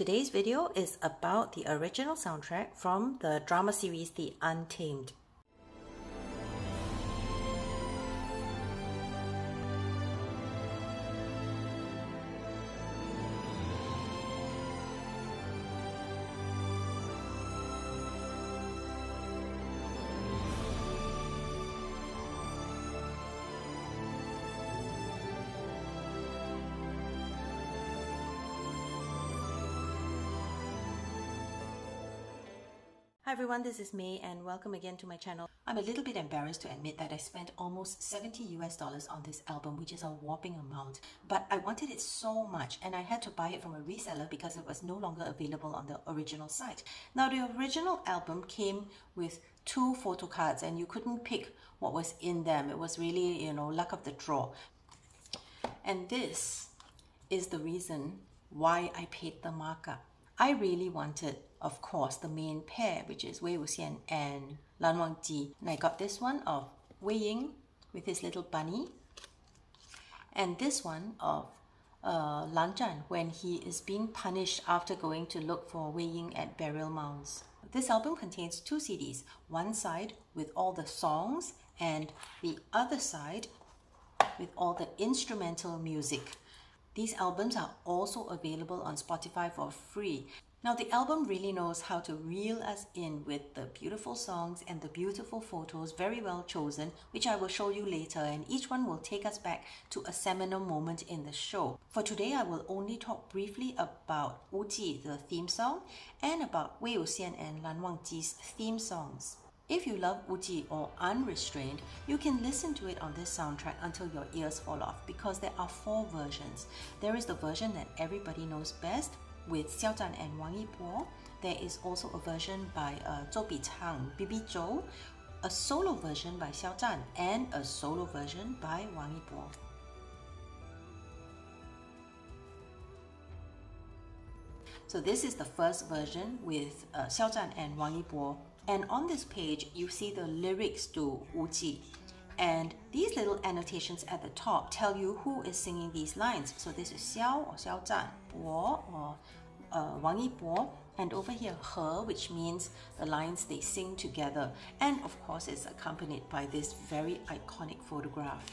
Today's video is about the original soundtrack from the drama series The Untamed. Hi everyone, this is May and welcome again to my channel. I'm a little bit embarrassed to admit that I spent almost $70 on this album, which is a whopping amount. But I wanted it so much and I had to buy it from a reseller because it was no longer available on the original site. Now the original album came with 2 photo cards and you couldn't pick what was in them. It was really, luck of the draw. And this is the reason why I paid the markup. I really wanted, of course, the main pair, which is Wei Wuxian and Lan Wangji. And I got this one of Wei Ying with his little bunny. And this one of Lan Zhan when he is being punished after going to look for Wei Ying at burial mounds. This album contains 2 CDs, one side with all the songs and the other side with all the instrumental music. These albums are also available on Spotify for free. Now the album really knows how to reel us in with the beautiful songs and the beautiful photos, very well chosen, which I will show you later, and each one will take us back to a seminal moment in the show. For today, I will only talk briefly about Wuji, the theme song, and about Wei Wuxian and Lan Wangji's theme songs. If you love Wuji or Unrestrained, you can listen to it on this soundtrack until your ears fall off because there are 4 versions. There is the version that everybody knows best with Xiao Zhan and Wang Yibo. There is also a version by Zhou Bichang, Bibi Zhou, a solo version by Xiao Zhan, and a solo version by Wang Yibo. So this is the first version with Xiao Zhan and Wang Yibo. And on this page, you see the lyrics to Wuji. And these little annotations at the top tell you who is singing these lines. So this is Xiao or Xiao Zhan, Bo or Wang Yibo, and over here He, which means the lines they sing together. And of course, it's accompanied by this very iconic photograph.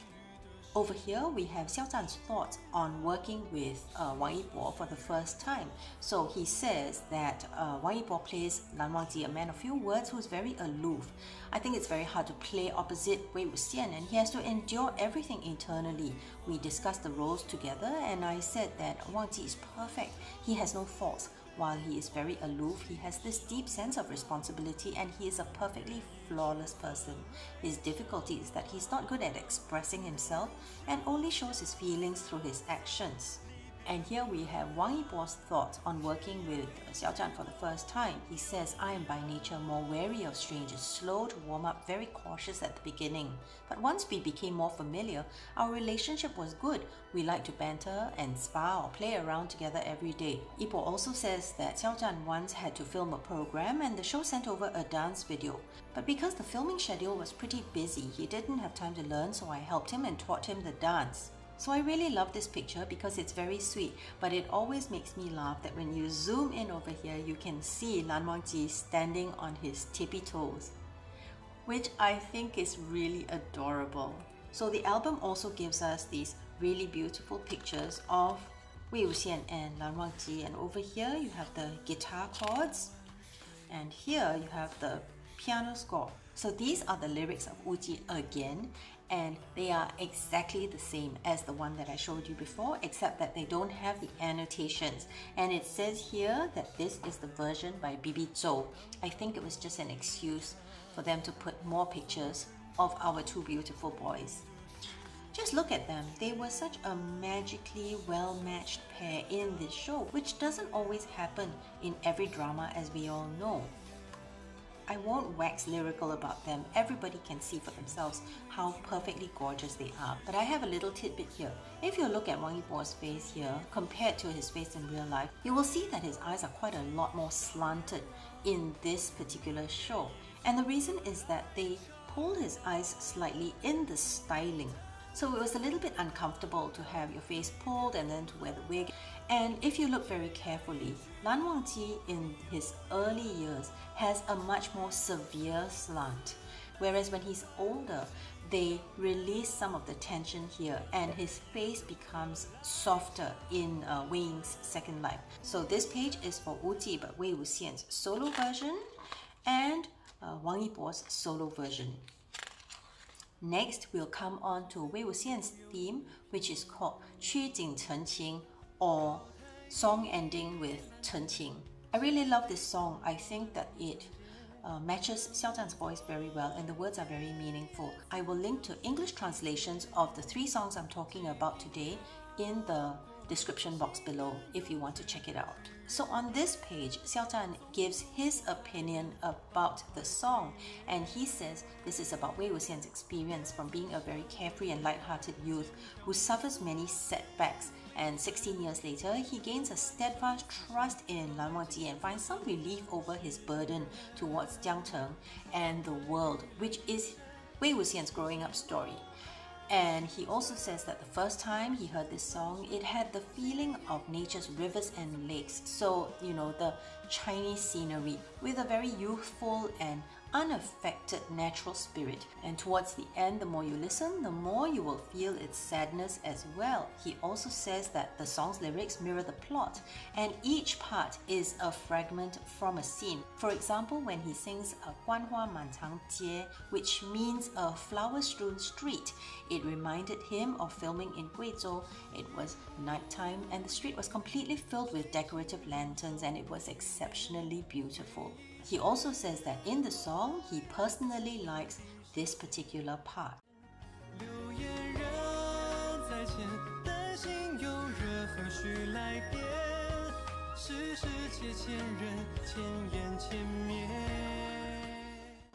Over here, we have Xiao Zhan's thoughts on working with Wang Yibo for the first time. So he says that Wang Yibo plays Lan Wangji, a man of few words who is very aloof. I think it's very hard to play opposite Wei Wuxian, and he has to endure everything internally. We discussed the roles together and I said that Wangji is perfect. He has no faults. While he is very aloof, he has this deep sense of responsibility and he is a perfectly flawless person. His difficulty is that he's not good at expressing himself and only shows his feelings through his actions. And here we have Wang Yibo's thoughts on working with Xiao Zhan for the first time. He says, I am by nature more wary of strangers, slow to warm up, very cautious at the beginning. But once we became more familiar, our relationship was good. We like to banter and spar or play around together every day. Yibo also says that Xiao Zhan once had to film a program and the show sent over a dance video. But because the filming schedule was pretty busy, he didn't have time to learn, so I helped him and taught him the dance. So I really love this picture because it's very sweet, but it always makes me laugh that when you zoom in over here, you can see Lan Wangji standing on his tippy toes, which I think is really adorable. So the album also gives us these really beautiful pictures of Wei Wuxian and Lan Wangji, and over here you have the guitar chords, and here you have the piano score. So these are the lyrics of Wuji again, and they are exactly the same as the one that I showed you before, except that they don't have the annotations. And it says here that this is the version by Bibi Zhou. I think it was just an excuse for them to put more pictures of our 2 beautiful boys. Just look at them. They were such a magically well-matched pair in this show, which doesn't always happen in every drama, as we all know. I won't wax lyrical about them. Everybody can see for themselves how perfectly gorgeous they are. But I have a little tidbit here. If you look at Wang Yibo's face here, compared to his face in real life, you will see that his eyes are quite a lot more slanted in this particular show. And the reason is that they pulled his eyes slightly in the styling. So it was a little bit uncomfortable to have your face pulled and then to wear the wig. And if you look very carefully, Lan Wangji in his early years has a much more severe slant, whereas when he's older, they release some of the tension here and his face becomes softer in Wei Ying's second life. So this page is for Wuji, but Wei Wuxian's solo version and Wang Yibo's solo version. Next, we'll come on to Wei Wuxian's theme, which is called 曲尽陈情, or song ending with Chen Qing. I really love this song. I think that it matches Xiao Zhan's voice very well and the words are very meaningful. I will link to English translations of the 3 songs I'm talking about today in the description box below if you want to check it out. So on this page, Xiao Zhan gives his opinion about the song, and he says this is about Wei Wuxian's experience from being a very carefree and light-hearted youth who suffers many setbacks, and 16 years later he gains a steadfast trust in Lan Wangji and finds some relief over his burden towards Jiangcheng and the world, which is Wei Wuxian's growing up story. And he also says that the first time he heard this song, it had the feeling of nature's rivers and lakes. So, you know, the Chinese scenery with a very youthful and unaffected natural spirit. And towards the end, the more you listen, the more you will feel its sadness as well. He also says that the song's lyrics mirror the plot, and each part is a fragment from a scene. For example, when he sings a Guanhua Mancang Jie, which means a flower-strewn street, it reminded him of filming in Guizhou. It was nighttime and the street was completely filled with decorative lanterns and it was exceptionally beautiful. He also says that in the song, he personally likes this particular part.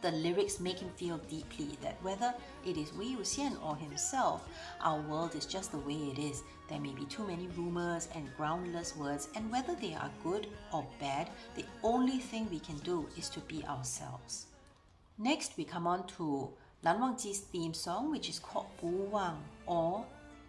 The lyrics make him feel deeply that whether it is Wei Wuxian or himself, our world is just the way it is. There may be too many rumors and groundless words, and whether they are good or bad, the only thing we can do is to be ourselves. Next, we come on to Lan Wangji's theme song, which is called Bu Wang, or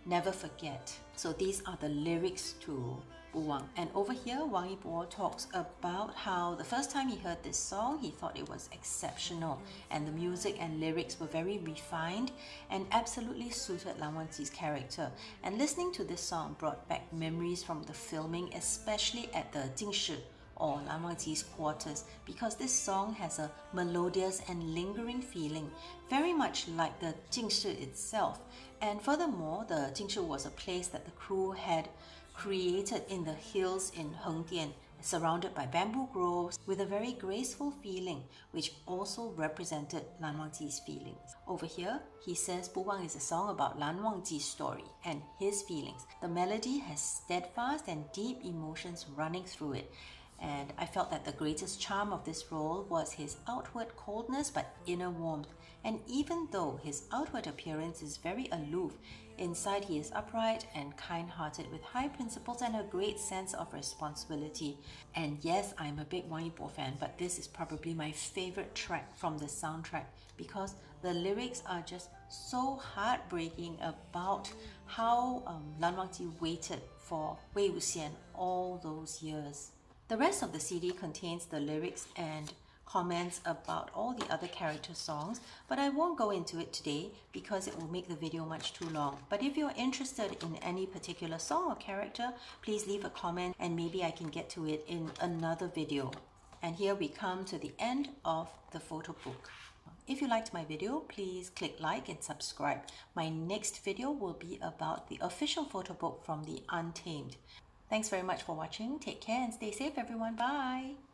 Never Forget. So these are the lyrics to Bu Wang. And over here, Wang Yibo talks about how the first time he heard this song, he thought it was exceptional, and the music and lyrics were very refined and absolutely suited Lan Wangji's character. And listening to this song brought back memories from the filming, especially at the Jingshi, or Lan Wangji's quarters, because this song has a melodious and lingering feeling, very much like the Jingshi itself. And furthermore, the Jingshi was a place that the crew had created in the hills in Hengdian, surrounded by bamboo groves with a very graceful feeling, which also represented Lan Wangji's feelings. Over here, he says Bu Wang is a song about Lan Wangji's story and his feelings. The melody has steadfast and deep emotions running through it. And I felt that the greatest charm of this role was his outward coldness but inner warmth. And even though his outward appearance is very aloof, inside he is upright and kind-hearted with high principles and a great sense of responsibility. And yes, I'm a big Wang Yibo fan, but this is probably my favorite track from the soundtrack because the lyrics are just so heartbreaking about how Lan Wangji waited for Wei Wuxian all those years. The rest of the CD contains the lyrics and comments about all the other character songs, but I won't go into it today because it will make the video much too long. But if you're interested in any particular song or character, please leave a comment and maybe I can get to it in another video. And here we come to the end of the photo book. If you liked my video, please click like and subscribe. My next video will be about the official photo book from the Untamed. Thanks very much for watching. Take care and stay safe, everyone. Bye!